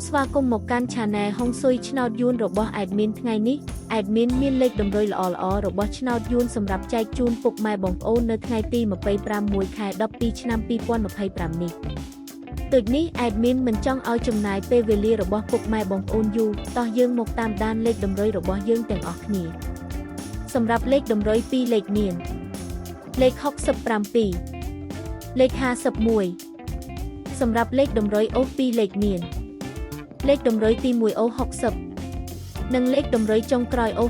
ស្វាគមន៍មកកាន់ Channel ហុងស៊ុយឆ្នោតយួនរបស់ Admin ថ្ងៃនេះ Admin មានលេខតម្រុយល្អៗរបស់ឆ្នោតយួនសម្រាប់ចែកជូនពុកម៉ែបងប្អូននៅថ្ងៃទី25 ខែ12 ឆ្នាំ 2025 នេះដូចនេះ Admin មិនចង់ឲ្យចំណាយពេលវេលារបស់ពុកម៉ែបងប្អូនយូរតោះយើងមកតាមដានលេខតម្រុយរបស់យើងទាំងអស់គ្នាសម្រាប់លេខតម្រុយ2លេខមានលេខ67លេខ51សម្រាប់លេខតម្រុយអូស2លេខមានលេខតម្រុយទី1អូស60និងលេខតម្រុយចុងក្រោយអូ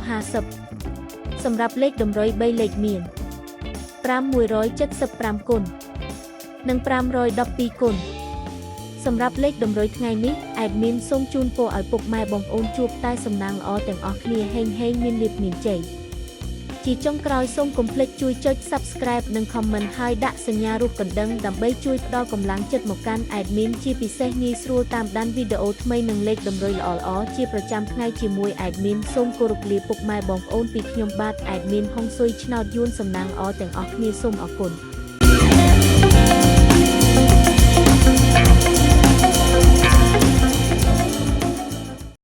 50សម្រាប់លេខតម្រុយ3លេខមាន5175គុណនិង512គុណសម្រាប់លេខតម្រុយថ្ងៃនេះ Admin សូមជូនពរឲ្យពុកម៉ែបងប្អូនជួបតែសំណាងល្អទាំងអស់គ្នាហេងមានលាភមានជ័យជាចុងក្រោយសូមកុំភ្លេចជួយចុច Subscribe និង Comment ហើយដាក់សញ្ញារូបកណ្ដឹងដើម្បីជួយផ្ដល់កម្លាំងចិត្តមកកាន់ Admin ជាពិសេសងាយស្រួលតាមដានវីដេអូថ្មីនិងលេខតម្រុយល្អៗជាប្រចាំថ្ងៃជាមួយ Admin សូមគោរពលាពុកម៉ែបងប្អូនពីខ្ញុំបាទ Admin ហុងស៊ុយឆ្នោតយួនសំណាងល្អទាំងអស់គ្នាសូមអរគុណ